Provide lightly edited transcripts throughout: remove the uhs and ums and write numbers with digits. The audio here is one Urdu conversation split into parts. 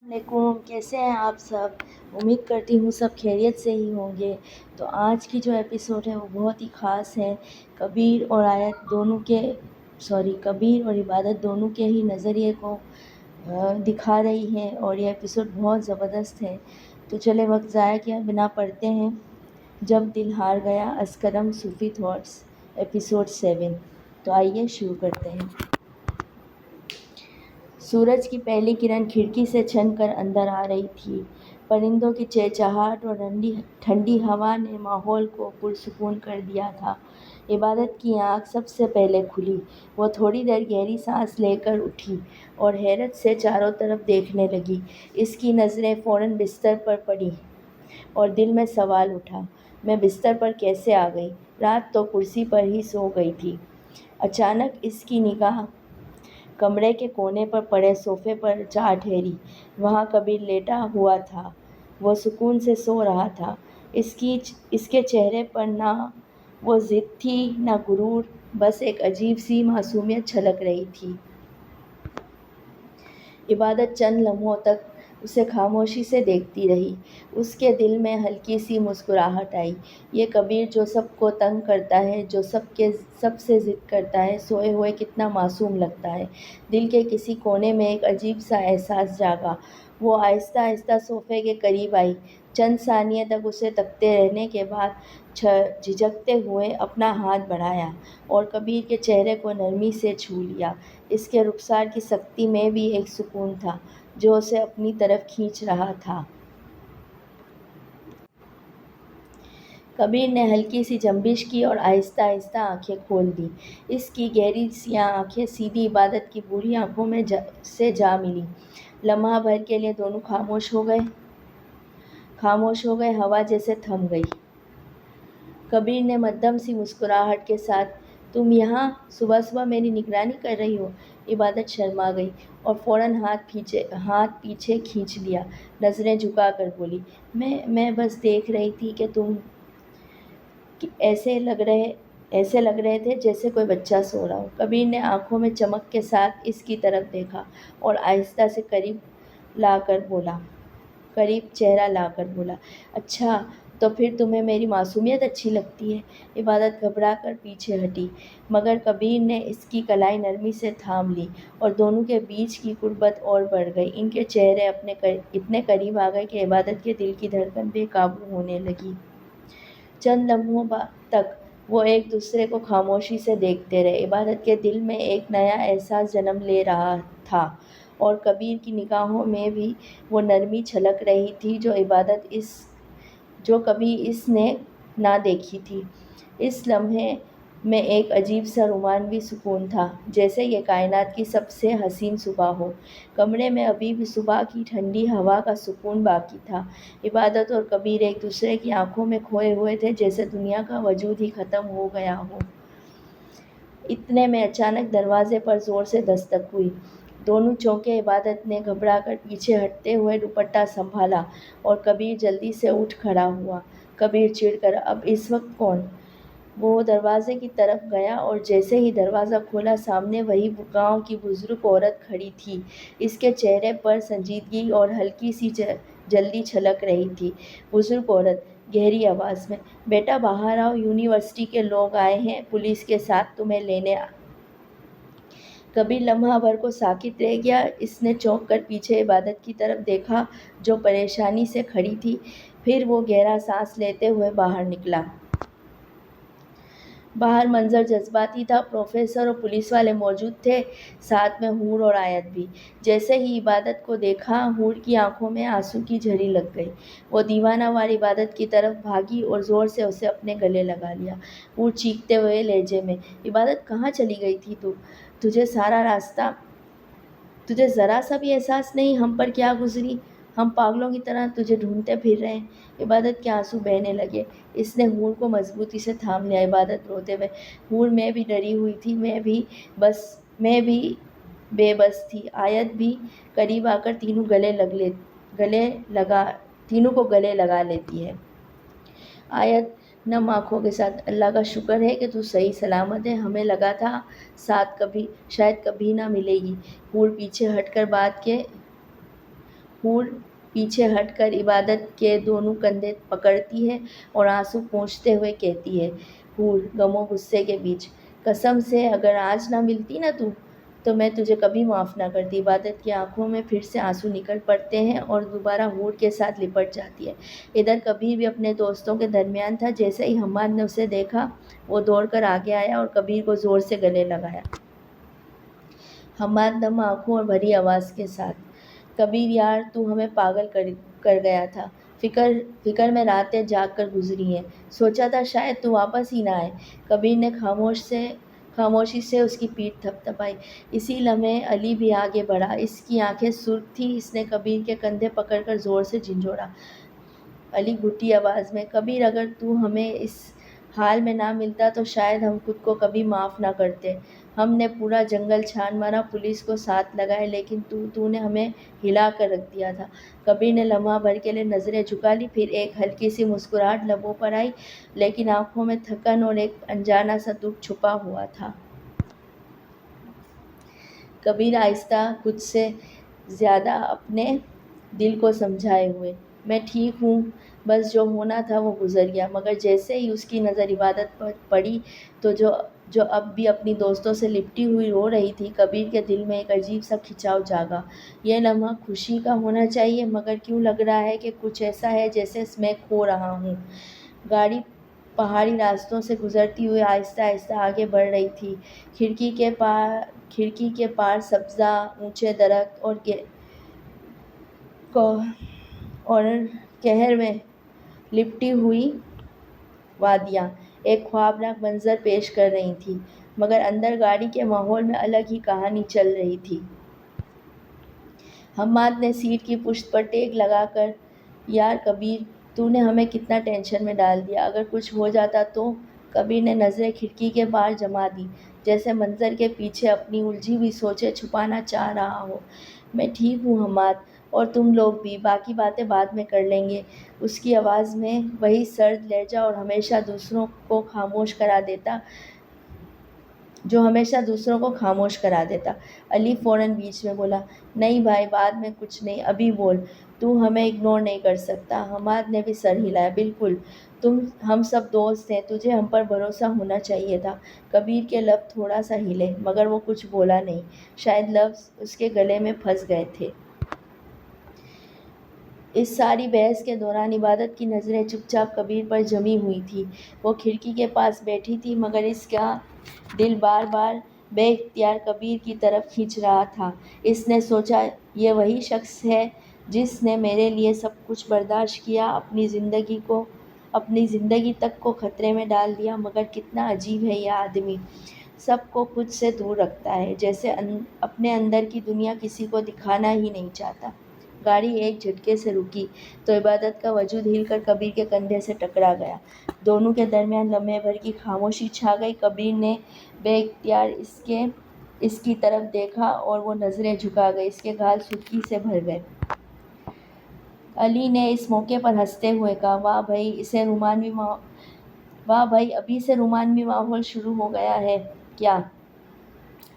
علیکم، کیسے ہیں آپ سب؟ امید کرتی ہوں سب خیریت سے ہی ہوں گے۔ تو آج کی جو ایپیسوڈ ہے وہ بہت ہی خاص ہے۔ کبیر اور عبادت دونوں کے ہی نظریے کو دکھا رہی ہے، اور یہ ایپیسوڈ بہت زبردست ہے۔ تو چلے وقت ضائع کیا بنا پڑھتے ہیں جب دل ہار گیا ازکرم صوفی تھاٹس ایپیسوڈ 7۔ تو آئیے شروع کرتے ہیں۔ سورج کی پہلی کرن کھڑکی سے چھن کر اندر آ رہی تھی۔ پرندوں کی چہچہاہٹ اور ٹھنڈی ہوا نے ماحول کو پرسکون کر دیا تھا۔ عبادت کی آنکھ سب سے پہلے کھلی۔ وہ تھوڑی دیر گہری سانس لے کر اٹھی اور حیرت سے چاروں طرف دیکھنے لگی۔ اس کی نظریں فوراً بستر پر پڑیں اور دل میں سوال اٹھا، میں بستر پر کیسے آ گئی؟ رات تو کرسی پر ہی سو گئی تھی۔ اچانک اس کی نگاہ کمرے کے کونے پر پڑے صوفے پر جا ٹھہری۔ وہاں کبیر لیٹا ہوا تھا۔ وہ سکون سے سو رہا تھا۔ اس کے چہرے پر نہ وہ ضد تھی نہ غرور، بس ایک عجیب سی معصومیت چھلک رہی تھی۔ عبادت چند لمحوں تک اسے خاموشی سے دیکھتی رہی۔ اس کے دل میں ہلکی سی مسکراہٹ آئی۔ یہ کبیر جو سب کو تنگ کرتا ہے، جو سب سے ضد کرتا ہے، سوئے ہوئے کتنا معصوم لگتا ہے۔ دل کے کسی کونے میں ایک عجیب سا احساس جاگا۔ وہ آہستہ آہستہ صوفے کے قریب آئی۔ چند ثانیے تک اسے تکتے رہنے کے بعد جھجکتے ہوئے اپنا ہاتھ بڑھایا اور کبیر کے چہرے کو نرمی سے چھو لیا۔ اس کے رخسار کی سختی میں بھی ایک سکون تھا جو اسے اپنی طرف کھینچ رہا تھا۔ کبیر نے ہلکی سی جنبش کی اور آہستہ آہستہ آنکھیں کھول دیں۔ اس کی گہری سیاہ آنکھیں سیدھی عبادت کی بوڑھی آنکھوں میں سے جا ملیں۔ لمحہ بھر کے لیے دونوں خاموش ہو گئے، ہوا جیسے تھم گئی۔ کبیر نے مدھم سی مسکراہٹ کے ساتھ، تم یہاں صبح صبح میری نگرانی کر رہی ہو؟ عبادت شرما گئی اور فوراً ہاتھ پیچھے کھینچ لیا۔ نظریں جھکا کر بولی، میں بس دیکھ رہی تھی کہ تم ایسے لگ رہے تھے جیسے کوئی بچہ سو رہا ہو۔ کبیر نے آنکھوں میں چمک کے ساتھ اس کی طرف دیکھا اور آہستہ سے قریب چہرہ لا کر بولا، اچھا تو پھر تمہیں میری معصومیت اچھی لگتی ہے؟ عبادت گھبرا کر پیچھے ہٹی، مگر کبیر نے اس کی کلائی نرمی سے تھام لی اور دونوں کے بیچ کی قربت اور بڑھ گئی۔ ان کے چہرے اتنے قریب آ گئے کہ عبادت کے دل کی دھڑکن بے قابو ہونے لگی۔ چند لمحوں تک وہ ایک دوسرے کو خاموشی سے دیکھتے رہے۔ عبادت کے دل میں ایک نیا احساس جنم لے رہا تھا اور کبیر کی نگاہوں میں بھی وہ نرمی چھلک رہی تھی جو کبھی اس نے نہ دیکھی تھی۔ اس لمحے میں ایک عجیب سا رومانوی سکون تھا، جیسے یہ کائنات کی سب سے حسین صبح ہو۔ کمرے میں ابھی بھی صبح کی ٹھنڈی ہوا کا سکون باقی تھا۔ عبادت اور کبیر ایک دوسرے کی آنکھوں میں کھوئے ہوئے تھے، جیسے دنیا کا وجود ہی ختم ہو گیا ہو۔ اتنے میں اچانک دروازے پر زور سے دستک ہوئی۔ دونوں چونکے۔ عبادت نے گھبرا کر پیچھے ہٹتے ہوئے دوپٹہ سنبھالا اور کبیر جلدی سے اٹھ کھڑا ہوا۔ کبیر چڑ کر، اب اس وقت کون؟ وہ دروازے کی طرف گیا اور جیسے ہی دروازہ کھولا، سامنے وہی گاؤں کی بزرگ عورت کھڑی تھی۔ اس کے چہرے پر سنجیدگی اور ہلکی سی جلدی چھلک رہی تھی۔ بزرگ عورت گہری آواز میں، بیٹا باہر آؤ، یونیورسٹی کے لوگ آئے ہیں پولیس کے ساتھ تمہیں لینے۔ کبیر لمحہ بھر کو ساکت رہ گیا۔ اس نے چونک کر پیچھے عبادت کی طرف دیکھا جو پریشانی سے کھڑی تھی، پھر وہ گہرا سانس لیتے ہوئے باہر نکلا۔ باہر منظر جذباتی تھا۔ پروفیسر اور پولیس والے موجود تھے، ساتھ میں حور اور آیت بھی۔ جیسے ہی عبادت کو دیکھا، حور کی آنکھوں میں آنسو کی جھری لگ گئی۔ وہ دیوانہ وار عبادت کی طرف بھاگی اور زور سے اسے اپنے گلے لگا لیا۔ حور چیختے ہوئے لہجے میں، عبادت کہاں چلی گئی تھی تو؟ تجھے ذرا سا بھی احساس نہیں ہم پر کیا گزری؟ ہم پاگلوں کی طرح تجھے ڈھونڈتے پھر رہے ہیں۔ عبادت کے آنسو بہنے لگے۔ اس نے حور کو مضبوطی سے تھام لیا۔ عبادت روتے ہوئے، حور میں بھی ڈری ہوئی تھی، میں بھی بے بس تھی۔ آیت بھی قریب آ کر تینوں کو گلے لگا لیتی ہے۔ آیت نم آنکھوں کے ساتھ، اللہ کا شکر ہے کہ تو صحیح سلامت ہے، ہمیں لگا تھا ساتھ شاید کبھی نہ ملے گی۔ حور پیچھے ہٹ کر حور پیچھے ہٹ کر عبادت کے دونوں کندھے پکڑتی ہے اور آنسو پونچھتے ہوئے کہتی ہے، حور غم و غصے کے بیچ، قسم سے اگر آج نہ ملتی نا تو میں تجھے کبھی معاف نہ کرتی۔ عبادت کی آنکھوں میں پھر سے آنسو نکل پڑتے ہیں اور دوبارہ حور کے ساتھ لپٹ جاتی ہے۔ ادھر کبیر بھی اپنے دوستوں کے درمیان تھا۔ جیسے ہی حماد نے اسے دیکھا وہ دوڑ کر آگے آیا اور کبیر کو زور سے گلے لگایا۔ حماد نم آنکھوں اور بھری آواز کے ساتھ، کبیر یار تو ہمیں پاگل کر گیا تھا، فکر میں راتیں جاگ کر گزری ہیں، سوچا تھا شاید تو واپس ہی نہ آئے۔ کبیر نے خاموشی سے اس کی پیٹھ تھپتھپائی۔ اسی لمحے علی بھی آگے بڑھا، اس کی آنکھیں سرخ تھیں، اس نے کبیر کے کندھے پکڑ کر زور سے جھنجھوڑا۔ علی گھٹی آواز میں، کبیر اگر تو ہمیں اس حال میں نہ ملتا تو شاید ہم خود کو کبھی معاف نہ کرتے۔ ہم نے پورا جنگل چھان مارا، پولیس کو ساتھ لگائے، لیکن تو نے ہمیں ہلا کر رکھ دیا تھا۔ کبیر نے لمحہ بھر کے لیے نظریں جھکا لی، پھر ایک ہلکی سی مسکراہٹ لبوں پر آئی، لیکن آنکھوں میں تھکن اور ایک انجانا سا دکھ چھپا ہوا تھا۔ کبیر آہستہ، خود سے زیادہ اپنے دل کو سمجھائے ہوئے، میں ٹھیک ہوں، بس جو ہونا تھا وہ گزر گیا۔ مگر جیسے ہی اس کی نظر عبادت پر پڑی تو جو اب بھی اپنی دوستوں سے لپٹی ہوئی رو رہی تھی، کبیر کے دل میں ایک عجیب سا کھچاؤ جاگا۔ یہ لمحہ خوشی کا ہونا چاہیے، مگر کیوں لگ رہا ہے کہ کچھ ایسا ہے جیسے میں کھو رہا ہوں۔ گاڑی پہاڑی راستوں سے گزرتی ہوئی آہستہ آہستہ آگے بڑھ رہی تھی۔ کھڑکی کے پار سبزہ، اونچے درخت اور قہر میں لپٹی ہوئی وادیاں ایک خوابناک منظر پیش کر رہی تھیں، مگر اندر گاڑی کے ماحول میں الگ ہی کہانی چل رہی تھی۔ حماد نے سیٹ کی پشت پر ٹیک لگا کر، یار کبیر تو نے ہمیں کتنا ٹینشن میں ڈال دیا، اگر کچھ ہو جاتا تو؟ کبیر نے نظریں کھڑکی کے پار جما دیں، جیسے منظر کے پیچھے اپنی الجھی ہوئی سوچیں چھپانا چاہ رہا ہو۔ میں ٹھیک ہوں حماد، اور تم لوگ بھی، باقی باتیں بعد میں کر لیں گے۔ اس کی آواز میں وہی سرد لہجہ جو ہمیشہ دوسروں کو خاموش کرا دیتا۔ علی فوراً بیچ میں بولا، نہیں بھائی، بعد میں کچھ نہیں، ابھی بول، تو ہمیں اگنور نہیں کر سکتا۔ حماد نے بھی سر ہلایا، بالکل، ہم سب دوست ہیں، تجھے ہم پر بھروسہ ہونا چاہیے تھا۔ کبیر کے لب تھوڑا سا ہلے، مگر وہ کچھ بولا نہیں، شاید لفظ اس کے گلے میں پھنس گئے تھے۔ اس ساری بحث کے دوران عبادت کی نظریں چپ چاپ کبیر پر جمی ہوئی تھیں۔ وہ کھڑکی کے پاس بیٹھی تھی، مگر اس کا دل بار بار بے اختیار کبیر کی طرف کھنچ رہا تھا۔ اس نے سوچا، یہ وہی شخص ہے جس نے میرے لیے سب کچھ برداشت کیا، اپنی زندگی تک کو خطرے میں ڈال دیا، مگر کتنا عجیب ہے یہ آدمی، سب کو خود سے دور رکھتا ہے، جیسے اپنے اندر کی دنیا کسی کو دکھانا ہی نہیں چاہتا۔ گاڑی ایک جھٹکے سے رکی تو عبادت کا وجود ہل کر کبیر کے کندھے سے ٹکرا گیا۔ دونوں کے درمیان لمحے بھر کی خاموشی چھا گئی۔ کبیر نے بے اختیار اس کی طرف دیکھا اور وہ نظریں جھکا گئی، اس کے گال سرخی سے بھر گئے۔ علی نے اس موقع پر ہنستے ہوئے کہا، واہ بھائی، ابھی سے رومانوی ماحول شروع ہو گیا ہے کیا؟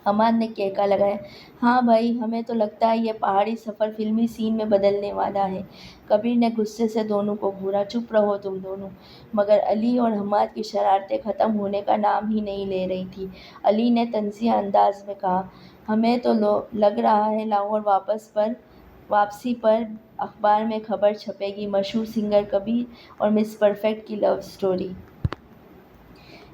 حماد نے کہکا لگایا، ہاں بھائی، ہمیں تو لگتا ہے یہ پہاڑی سفر فلمی سین میں بدلنے والا ہے۔ کبیر نے غصے سے دونوں کو گھورا، چپ رہو تم دونوں۔ مگر علی اور حماد کی شرارتیں ختم ہونے کا نام ہی نہیں لے رہی تھیں۔ علی نے طنزیہ انداز میں کہا، ہمیں تو لگ رہا ہے لاہور واپسی پر اخبار میں خبر چھپے گی، مشہور سنگر کبیر اور مس پرفیکٹ کی لو اسٹوری۔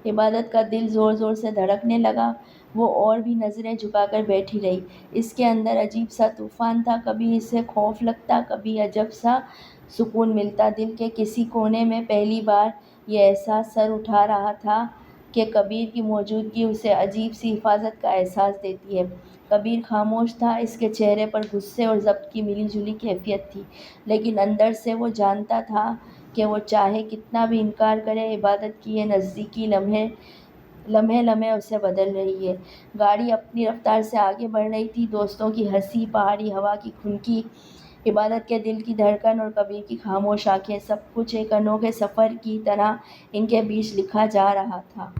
عبادت کا دل زور زور سے دھڑکنے لگا، وہ اور بھی نظریں جھکا کر بیٹھی رہی۔ اس کے اندر عجیب سا طوفان تھا، کبھی اسے خوف لگتا، کبھی عجب سا سکون ملتا۔ دل کے کسی کونے میں پہلی بار یہ احساس سر اٹھا رہا تھا کہ کبیر کی موجودگی اسے عجیب سی حفاظت کا احساس دیتی ہے۔ کبیر خاموش تھا، اس کے چہرے پر غصے اور ضبط کی ملی جلی کیفیت تھی، لیکن اندر سے وہ جانتا تھا کہ وہ چاہے کتنا بھی انکار کرے، عبادت کی یہ نزدیکی لمحے لمحے اسے بدل رہی ہے۔ گاڑی اپنی رفتار سے آگے بڑھ رہی تھی، دوستوں کی ہنسی، پہاڑی ہوا کی خنکی، عبادت کے دل کی دھڑکن اور کبیر کی خاموش آنکھیں، سب کچھ ایک انوکھے سفر کی طرح ان کے بیچ لکھا جا رہا تھا۔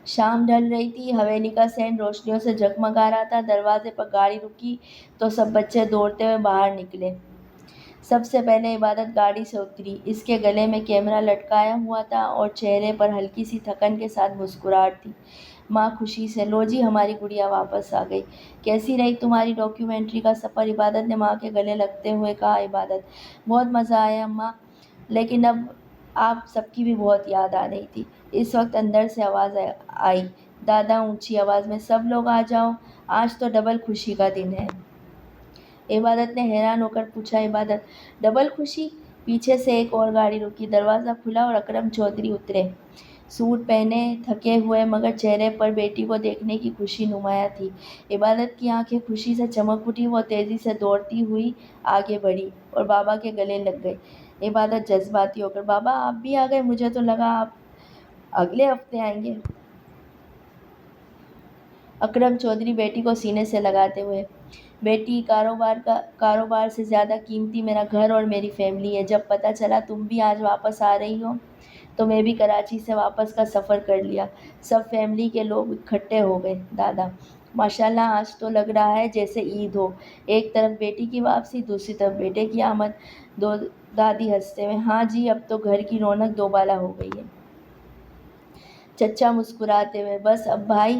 شام ڈھل رہی تھی، حویلی کا صحن روشنیوں سے جگمگا رہا تھا۔ دروازے پر گاڑی رکی تو سب بچے دوڑتے ہوئے باہر نکلے۔ سب سے پہلے عبادت گاڑی سے اتری۔ اس کے گلے میں کیمرہ لٹکایا ہوا تھا اور چہرے پر ہلکی سی تھکن کے ساتھ مسکراہٹ تھی۔ ماں خوشی سے، لو جی ہماری گڑیا واپس آ گئی۔ کیسی رہی تمہاری ڈاکیومنٹری کا سفر؟ عبادت نے ماں کے گلے لگتے ہوئے کہا۔ عبادت: بہت مزہ آیا اماں، لیکن اب آپ سب کی بھی بہت یاد آ رہی تھی۔ اس وقت اندر سے آواز آئی، دادا اونچی آواز میں، سب لوگ آ جاؤ، آج تو ڈبل خوشی کا دن ہے۔ عبادت نے حیران ہو کر پوچھا، عبادت ڈبل خوشی؟ پیچھے سے ایک اور گاڑی رکی، دروازہ کھلا اور اکرم چودھری اترے۔ سوٹ پہنے، تھکے ہوئے، مگر چہرے پر بیٹی کو دیکھنے کی خوشی نمایاں تھی۔ عبادت کی آنکھیں خوشی سے چمک اٹھی، وہ تیزی سے دوڑتی ہوئی آگے بڑھی اور بابا کے گلے لگ گئی۔ عبادت جذباتی ہو کر، بابا آپ بھی آ گئے؟ مجھے تو لگا آپ اگلے ہفتے آئیں گے۔ اکرم چودھری بیٹی کو سینے سے لگاتے ہوئے، بیٹی کاروبار سے زیادہ قیمتی میرا گھر اور میری فیملی ہے۔ جب پتہ چلا تم بھی آج واپس آ رہی ہو تو میں بھی کراچی سے واپس کا سفر کر لیا۔ سب فیملی کے لوگ اکٹھے ہو گئے۔ دادا: ماشاءاللہ، آج تو لگ رہا ہے جیسے عید ہو، ایک طرف بیٹی کی واپسی، دوسری طرف بیٹے کی آمد۔ دادی ہنستے ہوئے: ہاں جی، اب تو گھر کی رونق دوبالا ہو گئی ہے۔ چچا مسکراتے ہوئے: بس اب بھائی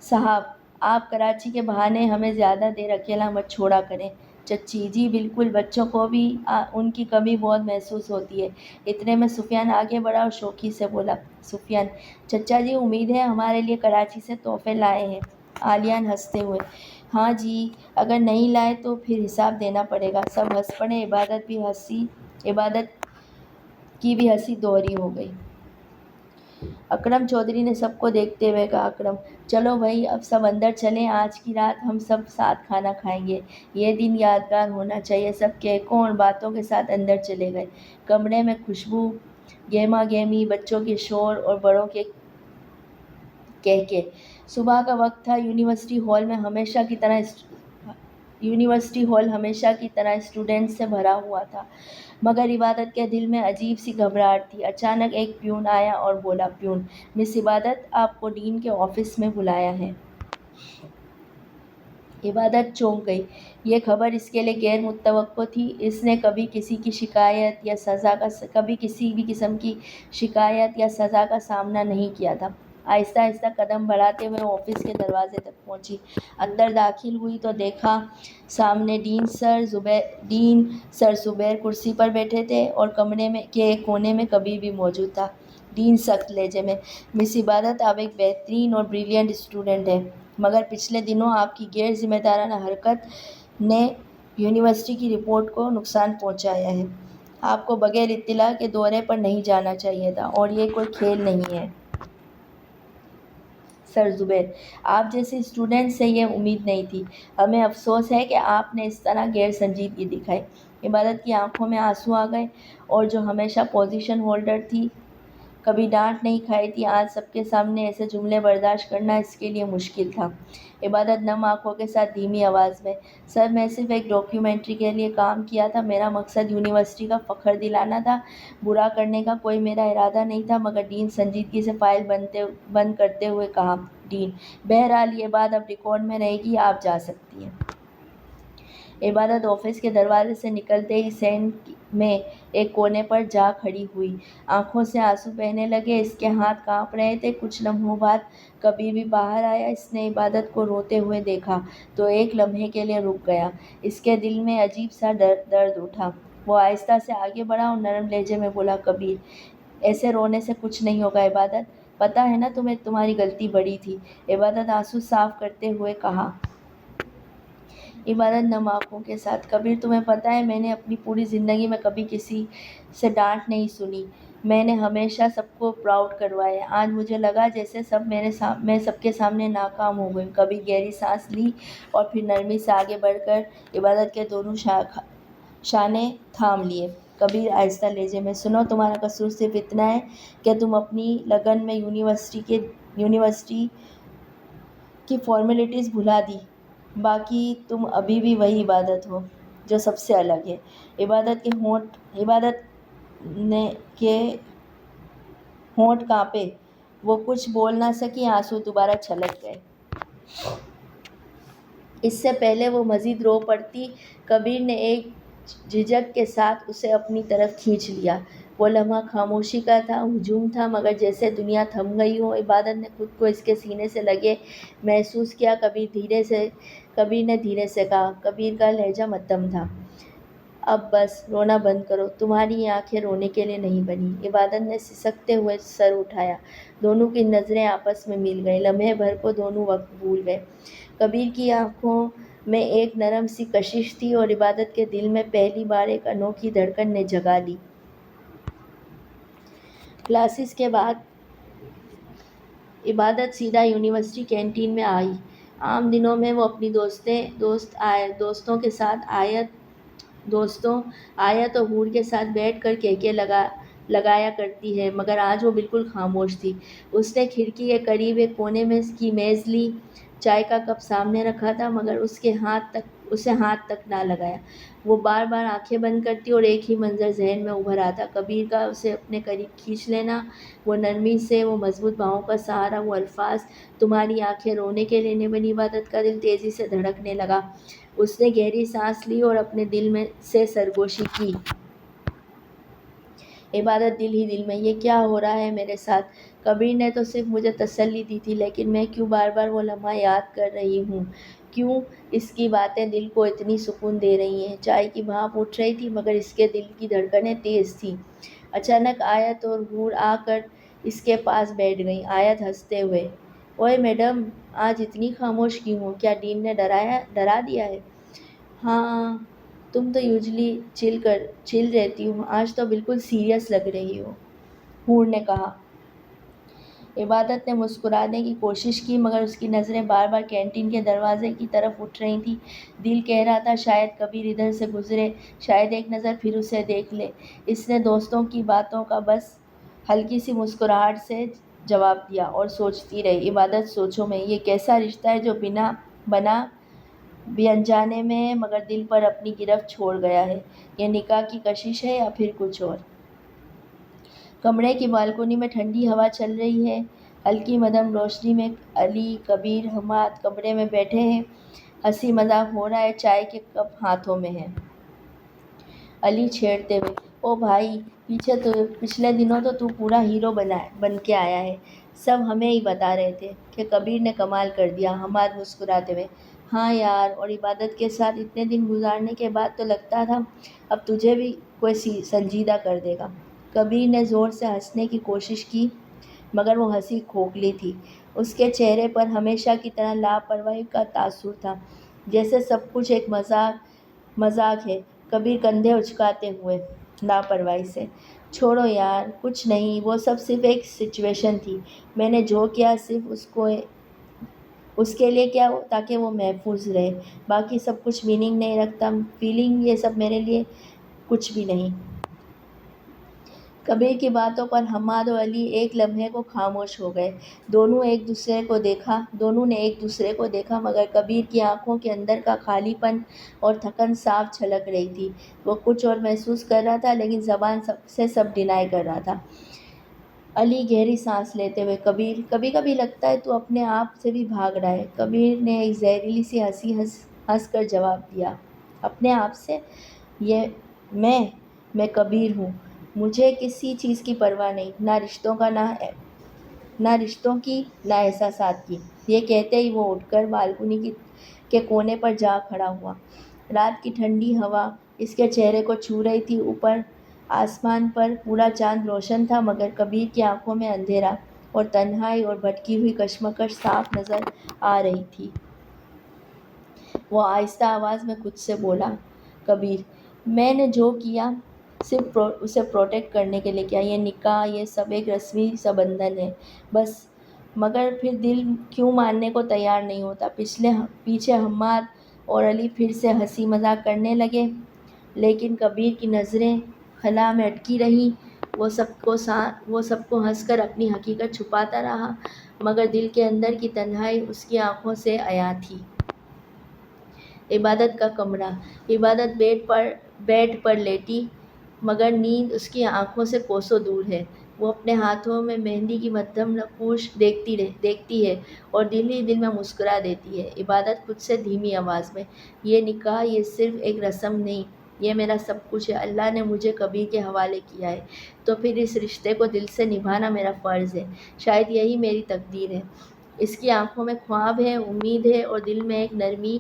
صاحب آپ کراچی کے بہانے ہمیں زیادہ دیر اکیلا مت چھوڑا کریں۔ چچی: جی بالکل، بچوں کو بھی ان کی کمی بہت محسوس ہوتی ہے۔ اتنے میں سفیان آگے بڑھا اور شوخی سے بولا: سفیان چچا جی، امید ہے ہمارے لیے کراچی سے تحفے لائے ہیں؟ عالیان ہنستے ہوئے: ہاں جی، اگر نہیں لائے تو پھر حساب دینا پڑے گا۔ سب ہنس پڑے۔ عبادت کی بھی ہنسی دوہری ہو گئی۔ اکرم چودھری نے سب کو دیکھتے ہوئے کہا: اکرم چلو بھائی، اب سب اندر چلیں، آج کی رات ہم سب ساتھ کھانا کھائیں گے، یہ دن یادگار ہونا چاہیے۔ سب کہکوں اور باتوں کے ساتھ اندر چلے گئے۔ کمرے میں خوشبو، گہما گہمی، بچوں کے شور اور بڑوں کے کہکے۔ صبح کا وقت تھا۔ یونیورسٹی ہال ہمیشہ کی طرح اسٹوڈنٹس سے بھرا ہوا تھا، مگر عبادت کے دل میں عجیب سی گھبراہٹ تھی۔ اچانک ایک پیون آیا اور بولا: پیون، مس عبادت آپ کو ڈین کے آفس میں بلایا ہے۔ عبادت چونک گئی۔ یہ خبر اس کے لیے غیر متوقع تھی۔ اس نے کبھی کسی بھی قسم کی شکایت یا سزا کا سامنا نہیں کیا تھا۔ آہستہ آہستہ قدم بڑھاتے ہوئے آفس کے دروازے تک پہنچی۔ اندر داخل ہوئی تو دیکھا سامنے ڈین سر زبیر کرسی پر بیٹھے تھے اور کمرے کے ایک کونے میں کبیر بھی موجود تھا۔ ڈین سخت لہجے میں: مس عبادت، آپ ایک بہترین اور بریلینٹ اسٹوڈنٹ ہیں، مگر پچھلے دنوں آپ کی غیر ذمہ دارانہ حرکت نے یونیورسٹی کی رپورٹ کو نقصان پہنچایا ہے۔ آپ کو بغیر اطلاع کے دورے پر نہیں جانا چاہیے تھا، اور یہ کوئی کھیل نہیں ہے۔ سر زبیر: آپ جیسے اسٹوڈنٹ سے یہ امید نہیں تھی، ہمیں افسوس ہے کہ آپ نے اس طرح غیر سنجیدگی دکھائی۔ عبادت کی آنکھوں میں آنسو آ گئے، اور جو ہمیشہ پوزیشن ہولڈر تھی، کبھی ڈانٹ نہیں کھائی تھی، آج سب کے سامنے ایسے جملے برداشت کرنا اس کے لیے مشکل تھا۔ عبادت نم آنکھوں کے ساتھ دھیمی آواز میں: سر میں صرف ایک ڈاکیومنٹری کے لیے کام کیا تھا، میرا مقصد یونیورسٹی کا فخر دلانا تھا، برا کرنے کا کوئی میرا ارادہ نہیں تھا۔ مگر ڈین سنجیدگی سے فائل بند کرتے ہوئے کہا: ڈین، بہرحال یہ بات اب ریکارڈ میں رہے گی، آپ جا سکتی ہیں۔ عبادت آفس کے دروازے سے نکلتے ہی صحن میں ایک کونے پر جا کھڑی ہوئی۔ آنکھوں سے آنسو بہنے لگے، اس کے ہاتھ کانپ رہے تھے۔ کچھ لمحوں بعد کبیر بھی باہر آیا۔ اس نے عبادت کو روتے ہوئے دیکھا تو ایک لمحے کے لیے رک گیا۔ اس کے دل میں عجیب سا درد اٹھا۔ وہ آہستہ سے آگے بڑھا اور نرم لہجے میں بولا: کبیر، ایسے رونے سے کچھ نہیں ہوگا۔ عبادت: پتہ ہے نا تمہیں، تمہاری غلطی بڑی تھی۔ عبادت آنسو صاف کرتے ہوئے کہا۔ عبادت نم آنکھوں کے ساتھ: کبیر، تمہیں پتہ ہے میں نے اپنی پوری زندگی میں کبھی کسی سے ڈانٹ نہیں سنی، میں نے ہمیشہ سب کو پراؤڈ کروایا ہے۔ آج مجھے لگا جیسے میں سب کے سامنے ناکام ہو گئی ہوں۔ کبیر گہری سانس لی اور پھر نرمی سے آگے بڑھ کر عبادت کے دونوں شانے تھام لیے۔ کبیر آہستہ لہجے میں: سنو، تمہارا قصور صرف اتنا ہے کہ تم اپنی لگن میں یونیورسٹی کی فارمیلٹیز بھلا دی، باقی تم ابھی بھی وہی عبادت ہو جو سب سے الگ ہے۔ عبادت کے ہونٹ کانپے، وہ کچھ بول نہ سکی، آنسو دوبارہ چھلک گئے۔ اس سے پہلے وہ مزید رو پڑتی، کبیر نے ایک جھجک کے ساتھ اسے اپنی طرف کھینچ لیا۔ وہ لمحہ خاموشی کا تھا، ہجوم تھا، مگر جیسے دنیا تھم گئی ہو۔ عبادت نے خود کو اس کے سینے سے لگے محسوس کیا۔ کبیر نے دھیرے سے کہا، کبیر کا لہجہ مدھم تھا، اب بس، رونا بند کرو، تمہاری یہ آنکھیں رونے کے لیے نہیں بنی۔ عبادت نے سسکتے ہوئے سر اٹھایا۔ دونوں کی نظریں آپس میں مل گئیں۔ لمحے بھر کو دونوں وقت بھول گئے۔ کبیر کی آنکھوں میں ایک نرم سی کشش تھی اور عبادت کے دل میں پہلی بار ایک انوکھی دھڑکن نے جگہ لی۔ کلاسز کے بعد عبادت سیدھا یونیورسٹی کینٹین میں آئی۔ عام دنوں میں وہ اپنی دوستوں کے ساتھ آیت اور حور کے ساتھ بیٹھ کر کہکے لگایا کرتی ہے، مگر آج وہ بالکل خاموش تھی۔ اس نے کھڑکی کے قریب ایک کونے میں کی میز لی، چائے کا کپ سامنے رکھا تھا، مگر اسے ہاتھ تک نہ لگایا۔ وہ بار بار آنکھیں بند کرتی اور ایک ہی منظر ذہن میں ابھر آتا، کبیر کا اسے اپنے قریب کھینچ لینا، وہ نرمی سے، وہ مضبوط باہوں کا سہارا، وہ الفاظ، تمہاری آنکھیں رونے کے لیے نہیں بنی۔ عبادت کا دل تیزی سے دھڑکنے لگا۔ اس نے گہری سانس لی اور اپنے دل میں سے سرگوشی کی۔ عبادت دل ہی دل میں، یہ کیا ہو رہا ہے میرے ساتھ؟ کبیر نے تو صرف مجھے تسلی دی تھی، لیکن میں کیوں بار بار وہ لمحہ یاد کر رہی ہوں؟ کیوں اس کی باتیں دل کو اتنی سکون دے رہی ہیں؟ چائے کی بھاپ اٹھ رہی تھی، مگر اس کے دل کی دھڑکنیں تیز تھیں۔ اچانک آیت اور حور آ کر اس کے پاس بیٹھ گئیں۔ آیت ہنستے ہوئے، اوئے میڈم، آج اتنی خاموش کیوں ہو؟ کیا ڈین نے ڈرا دیا ہے؟ ہاں، تم تو یوزلی چل رہتی ہو، آج تو بالکل سیریس لگ رہی ہو، حور نے کہا۔ عبادت نے مسکرانے کی کوشش کی، مگر اس کی نظریں بار بار کینٹین کے دروازے کی طرف اٹھ رہی تھیں۔ دل کہہ رہا تھا، شاید کبیر ادھر سے گزرے، شاید ایک نظر پھر اسے دیکھ لے۔ اس نے دوستوں کی باتوں کا بس ہلکی سی مسکراہٹ سے جواب دیا اور سوچتی رہی۔ عبادت سوچوں میں، یہ کیسا رشتہ ہے جو بنا بھی انجانے میں ہے، مگر دل پر اپنی گرفت چھوڑ گیا ہے؟ یہ نکاح کی کشش ہے یا پھر کچھ اور؟ کمرے کی بالکنی میں ٹھنڈی ہوا چل رہی ہے، ہلکی مدھم روشنی میں علی، کبیر، حماد کمرے میں بیٹھے ہیں، ہنسی مذاق ہو رہا ہے، چائے کے کپ ہاتھوں میں ہیں۔ علی چھیڑتے ہوئے، او بھائی، پچھلے دنوں تو تو پورا ہیرو بن کے آیا ہے، سب ہمیں ہی بتا رہے تھے کہ کبیر نے کمال کر دیا۔ حماد مسکراتے ہوئے، ہاں یار، اور عبادت کے ساتھ اتنے دن گزارنے کے بعد تو لگتا تھا اب تجھے بھی کوئی سنجیدہ کر دے گا۔ کبیر نے زور سے ہنسنے کی کوشش کی، مگر وہ ہنسی کھوکھلی تھی۔ اس کے چہرے پر ہمیشہ کی طرح لاپرواہی کا تاثر تھا، جیسے سب کچھ ایک مذاق ہے۔ کبیر کندھے اچکاتے ہوئے، لاپرواہی سے؟ چھوڑو یار، کچھ نہیں، وہ سب صرف ایک سچویشن تھی، میں نے جو کیا صرف اس کے لیے کیا تاکہ وہ محفوظ رہے، باقی سب کچھ میننگ نہیں رکھتا، فیلنگ، یہ سب میرے لیے کچھ بھی نہیں۔ کبیر کی باتوں پر حماد اور علی ایک لمحے کو خاموش ہو گئے۔ دونوں نے ایک دوسرے کو دیکھا، مگر کبیر کی آنکھوں کے اندر کا خالی پن اور تھکن صاف جھلک رہی تھی۔ وہ کچھ اور محسوس کر رہا تھا، لیکن زبان سے سب ڈینائی کر رہا تھا۔ علی گہری سانس لیتے ہوئے، کبیر، کبھی کبھی لگتا ہے تو اپنے آپ سے بھی بھاگ رہا ہے۔ کبیر نے ایک زہریلی سی ہنسی ہنس کر جواب دیا، اپنے آپ سے؟ میں کبیر ہوں، مجھے کسی چیز کی پرواہ نہیں، نہ رشتوں کی، نہ احساسات کی۔ یہ کہتے ہی وہ اٹھ کر بالکنی کے کونے پر جا کھڑا ہوا۔ رات کی ٹھنڈی ہوا اس کے چہرے کو چھو رہی تھی۔ اوپر آسمان پر پورا چاند روشن تھا، مگر کبیر کی آنکھوں میں اندھیرا اور تنہائی اور بھٹکی ہوئی کشمکش صاف نظر آ رہی تھی۔ وہ آہستہ آواز میں خود سے بولا، کبیر، میں نے جو کیا صرف اسے پروٹیکٹ کرنے کے لیے کیا، یہ نکاح، یہ سب ایک رسمی سا بندھن ہے بس۔ مگر پھر دل کیوں ماننے کو تیار نہیں ہوتا؟ پیچھے حماد اور علی پھر سے ہنسی مذاق کرنے لگے، لیکن کبیر کی نظریں خلا میں اٹکی رہیں۔ وہ سب کو ہنس کر اپنی حقیقت چھپاتا رہا، مگر دل کے اندر کی تنہائی اس کی آنکھوں سے عیاں تھی۔ عبادت کا کمرہ۔ عبادت بیڈ پر لیٹی، مگر نیند اس کی آنکھوں سے کوسوں دور ہے۔ وہ اپنے ہاتھوں میں مہندی کی مدھم نقوش دیکھتی ہے اور دل ہی دل میں مسکرا دیتی ہے۔ عبادت خود سے دھیمی آواز میں، یہ نکاح یہ صرف ایک رسم نہیں، یہ میرا سب کچھ ہے، اللہ نے مجھے کبیر کے حوالے کیا ہے، تو پھر اس رشتے کو دل سے نبھانا میرا فرض ہے، شاید یہی میری تقدیر ہے۔ اس کی آنکھوں میں خواب ہے، امید ہے اور دل میں ایک نرمی،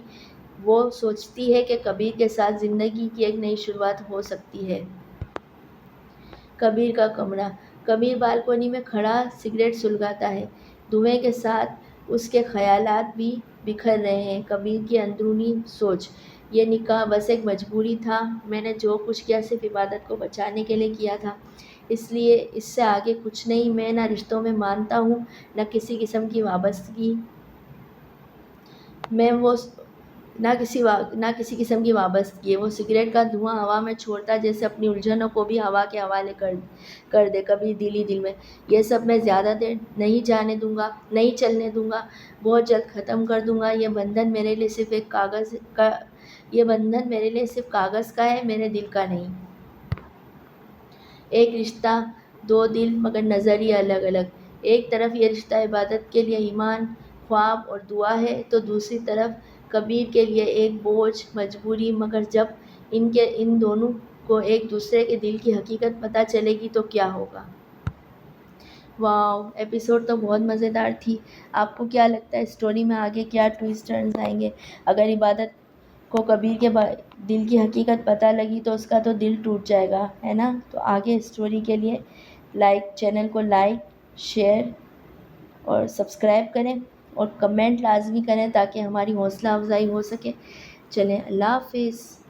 وہ سوچتی ہے کہ کبیر کے ساتھ زندگی کی ایک نئی شروعات ہو سکتی ہے۔ کبیر کا کمرہ۔ کبیر بالکنی میں کھڑا سگریٹ سلگاتا ہے، دھوئیں کے ساتھ اس کے خیالات بھی بکھر رہے ہیں۔ کبیر کی اندرونی سوچ، یہ نکاح بس ایک مجبوری تھا، میں نے جو کچھ کیا صرف عبادت کو بچانے کے لیے کیا تھا، اس لیے اس سے آگے کچھ نہیں۔ میں نہ رشتوں میں مانتا ہوں، نہ کسی قسم کی وابستگی میں نہ کسی قسم کی وابستگی ہے۔ وہ سگریٹ کا دھواں ہوا میں چھوڑتا جیسے اپنی الجھنوں کو بھی ہوا کے حوالے کر دے۔ کبیر دل ہی دل میں، یہ سب میں زیادہ دیر نہیں چلنے دوں گا، بہت جلد ختم کر دوں گا۔ یہ بندھن میرے لیے صرف کاغذ کا ہے، میرے دل کا نہیں۔ ایک رشتہ، دو دل، مگر نظریے الگ الگ۔ ایک طرف یہ رشتہ عبادت کے لیے ایمان، خواب اور دعا ہے، تو دوسری طرف کبیر کے لیے ایک بوجھ، مجبوری۔ مگر جب ان دونوں کو ایک دوسرے کے دل کی حقیقت پتہ چلے گی تو کیا ہوگا؟ واو، ایپیسوڈ تو بہت مزیدار تھی۔ آپ کو کیا لگتا ہے اسٹوری میں آگے کیا ٹویسٹ ٹرنز آئیں گے؟ اگر عبادت کو کبیر کے دل کی حقیقت پتہ لگی تو اس کا تو دل ٹوٹ جائے گا، ہے نا؟ تو آگے اسٹوری کے لیے چینل کو لائک، شیئر اور سبسکرائب کریں اور کمنٹ لازمی کریں تاکہ ہماری حوصلہ افزائی ہو سکے۔ چلیں، اللہ حافظ۔